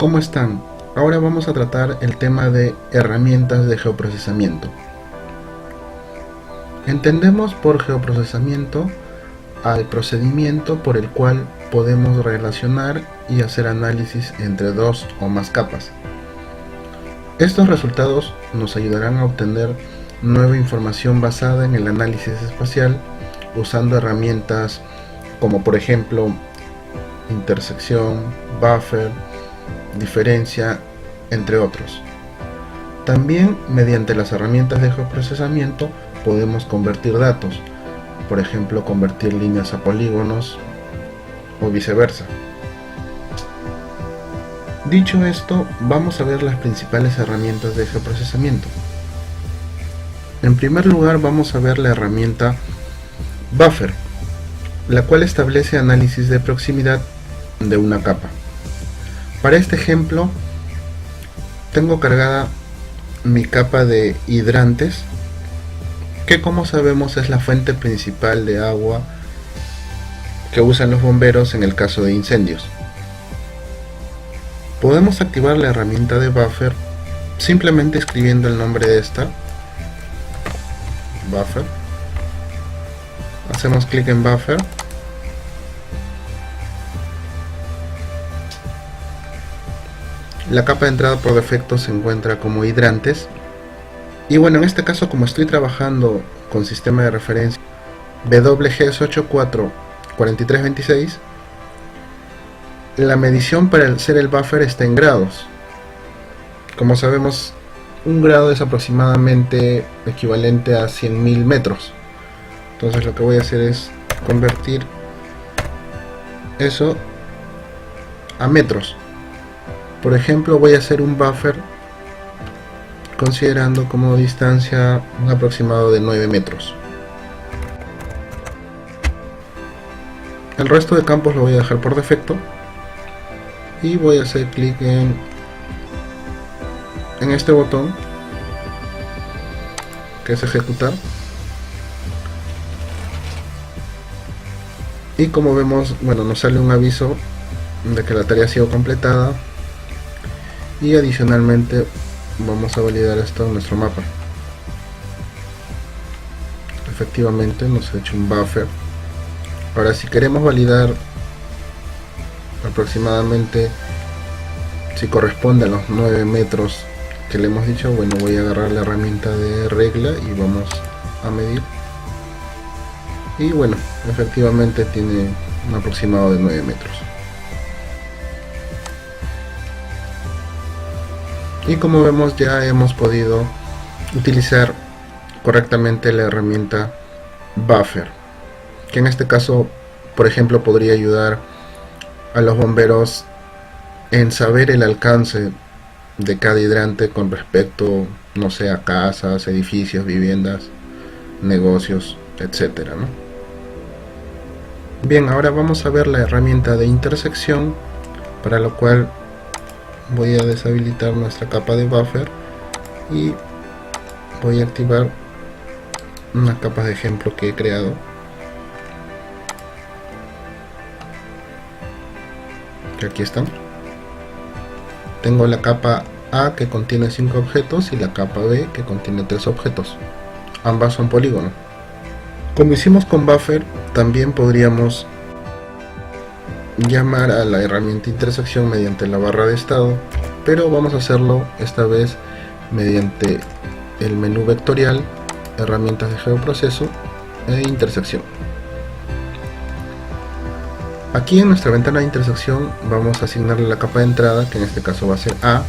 ¿Cómo están? Ahora vamos a tratar el tema de herramientas de geoprocesamiento. Entendemos por geoprocesamiento al procedimiento por el cual podemos relacionar y hacer análisis entre dos o más capas. Estos resultados nos ayudarán a obtener nueva información basada en el análisis espacial usando herramientas como por ejemplo intersección, buffer, diferencia, entre otros. También mediante las herramientas de geoprocesamiento podemos convertir datos, por ejemplo convertir líneas a polígonos o viceversa. Dicho esto, vamos a ver las principales herramientas de geoprocesamiento. En primer lugar vamos a ver la herramienta Buffer, la cual establece análisis de proximidad de una capa. Para este ejemplo tengo cargada mi capa de hidrantes, que como sabemos es la fuente principal de agua que usan los bomberos en el caso de incendios. Podemos activar la herramienta de Buffer simplemente escribiendo el nombre de esta, Buffer. Hacemos clic en Buffer. La capa de entrada por defecto se encuentra como hidrantes. Y bueno, en este caso, como estoy trabajando con sistema de referencia WGS844326, la medición para hacer el buffer está en grados. Como sabemos, un grado es aproximadamente equivalente a 100.000 metros. Entonces lo que voy a hacer es convertir eso a metros. Por ejemplo, voy a hacer un buffer considerando como distancia un aproximado de 9 metros. El resto de campos lo voy a dejar por defecto y voy a hacer clic en este botón que es ejecutar, y como vemos, bueno, nos sale un aviso de que la tarea ha sido completada. Y adicionalmente vamos a validar esto en nuestro mapa. Efectivamente nos ha hecho un buffer. Ahora, si queremos validar aproximadamente si corresponde a los 9 metros que le hemos dicho, bueno, voy a agarrar la herramienta de regla y vamos a medir. Y bueno, efectivamente tiene un aproximado de 9 metros. Y como vemos, ya hemos podido utilizar correctamente la herramienta Buffer, que en este caso, por ejemplo, podría ayudar a los bomberos en saber el alcance de cada hidrante con respecto, no sé, a casas, edificios, viviendas, negocios, etcétera, ¿no? Bien, ahora vamos a ver la herramienta de intersección, para lo cual voy a deshabilitar nuestra capa de buffer y voy a activar una capa de ejemplo que he creado. Que aquí están. Tengo la capa A que contiene 5 objetos y la capa B que contiene 3 objetos. Ambas son polígonos. Como hicimos con buffer, también podríamos llamar a la herramienta intersección mediante la barra de estado, pero vamos a hacerlo esta vez mediante el menú vectorial, herramientas de geoproceso e intersección. Aquí en nuestra ventana de intersección vamos a asignarle la capa de entrada, que en este caso va a ser A,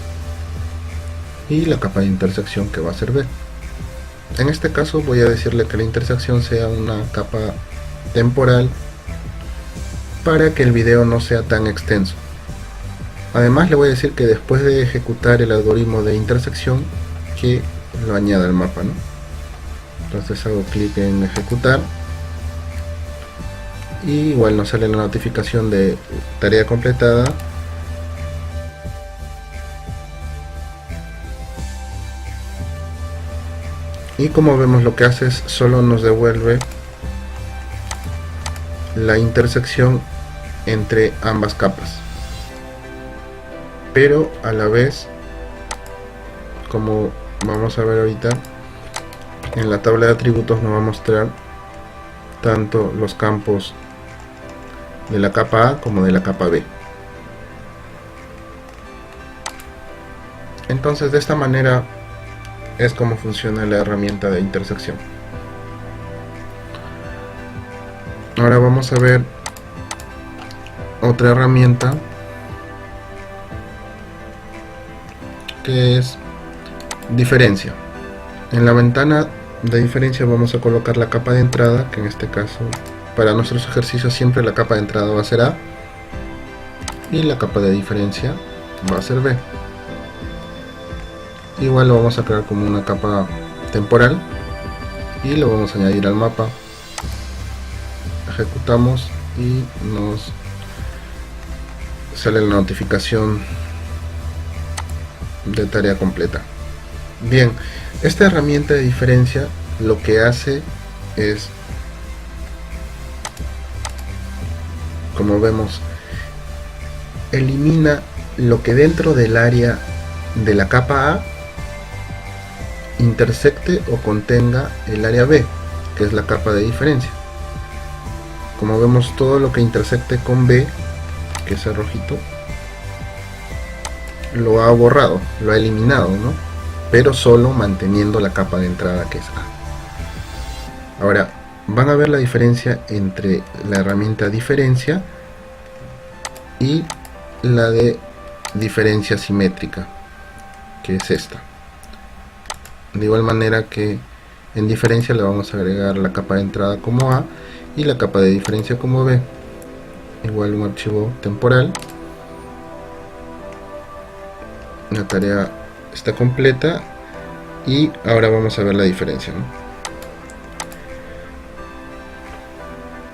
y la capa de intersección, que va a ser B. En este caso voy a decirle que la intersección sea una capa temporal para que el video no sea tan extenso. Además le voy a decir que después de ejecutar el algoritmo de intersección que lo añada al mapa, ¿no? Entonces hago clic en ejecutar y igual nos sale la notificación de tarea completada. Y como vemos, lo que hace es solo nos devuelve la intersección entre ambas capas. pero a la vez, como vamos a ver ahorita, en la tabla de atributos nos va a mostrar tanto los campos de la capa A como de la capa B. Entonces, de esta manera es como funciona la herramienta de intersección. Ahora vamos a ver otra herramienta que es diferencia. En la ventana de diferencia vamos a colocar la capa de entrada, que en este caso para nuestros ejercicios siempre la capa de entrada va a ser A y la capa de diferencia va a ser B. Igual lo vamos a crear como una capa temporal y lo vamos a añadir al mapa. Ejecutamos y nos sale la notificación de tarea completa. Bien, esta herramienta de diferencia lo que hace es, como vemos, elimina lo que dentro del área de la capa A intersecte o contenga el área B, que es la capa de diferencia. Como vemos, todo lo que intersecte con B, que es el rojito, lo ha borrado, lo ha eliminado, ¿no? Pero solo manteniendo la capa de entrada, que es A. Ahora, van a ver la diferencia entre la herramienta diferencia y la de diferencia simétrica, que es esta. De igual manera que en diferencia le vamos a agregar la capa de entrada como A y la capa de diferencia como B. Igual un archivo temporal. La tarea está completa y ahora vamos a ver la diferencia, ¿no?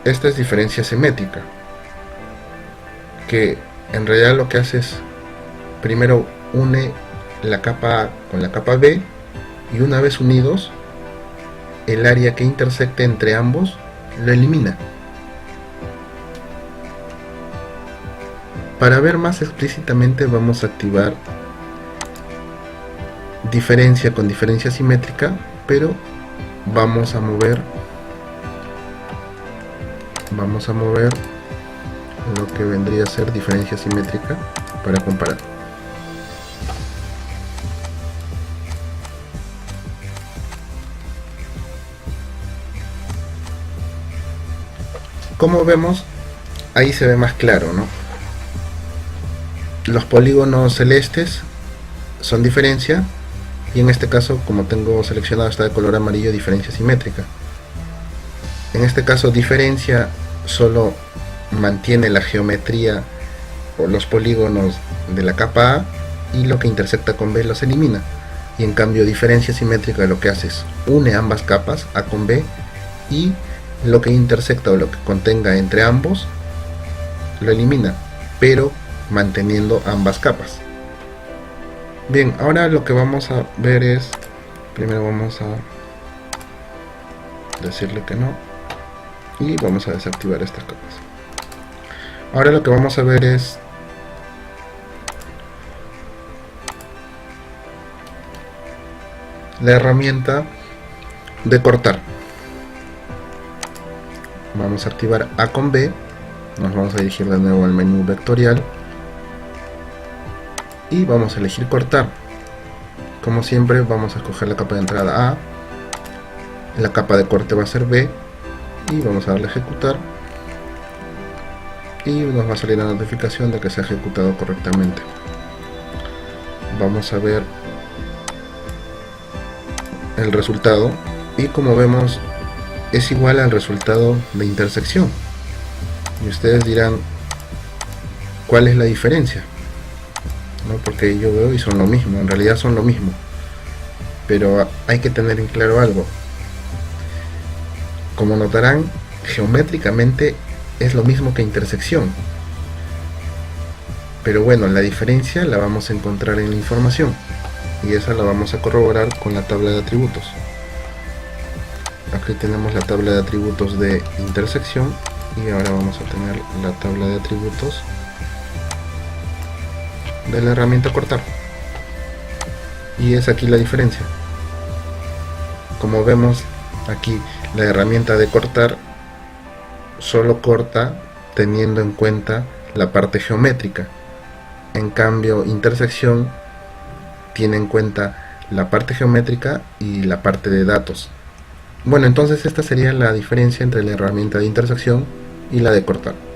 Esta es diferencia simétrica, que en realidad lo que hace es primero une la capa A con la capa B, y una vez unidos el área que intersecte entre ambos lo elimina. Para ver más explícitamente vamos a activar diferencia con diferencia simétrica, pero vamos a mover lo que vendría a ser diferencia simétrica para comparar. Como vemos, ahí se ve más claro, ¿no? Los polígonos celestes son diferencia, y en este caso, como tengo seleccionado, está de color amarillo, diferencia simétrica. En este caso, diferencia solo mantiene la geometría o los polígonos de la capa A, y lo que intersecta con B los elimina. Y en cambio, diferencia simétrica lo que hace es une ambas capas, A con B, y lo que intersecta o lo que contenga entre ambos lo elimina, pero manteniendo ambas capas. Bien, ahora lo que vamos a ver es, primero vamos a decirle que no y vamos a desactivar estas capas. Ahora lo que vamos a ver es la herramienta de cortar. Vamos a activar A con B, nos vamos a dirigir de nuevo al menú vectorial y vamos a elegir cortar. Como siempre, vamos a escoger la capa de entrada A, la capa de corte va a ser B y vamos a darle a ejecutar, y nos va a salir la notificación de que se ha ejecutado correctamente. Vamos a ver el resultado y como vemos es igual al resultado de intersección, y ustedes dirán ¿cuál es la diferencia? ¿No? Porque yo veo y son lo mismo, en realidad son lo mismo, pero hay que tener en claro algo. Como notarán, geométricamente es lo mismo que intersección, pero bueno, la diferencia la vamos a encontrar en la información, y esa la vamos a corroborar con la tabla de atributos. Aquí tenemos la tabla de atributos de intersección, y ahora vamos a tener la tabla de atributos de la herramienta cortar. Y es aquí la diferencia. Como vemos aquí, la herramienta de cortar solo corta teniendo en cuenta la parte geométrica. En cambio, intersección tiene en cuenta la parte geométrica y la parte de datos. Bueno, entonces esta sería la diferencia entre la herramienta de intersección y la de cortar.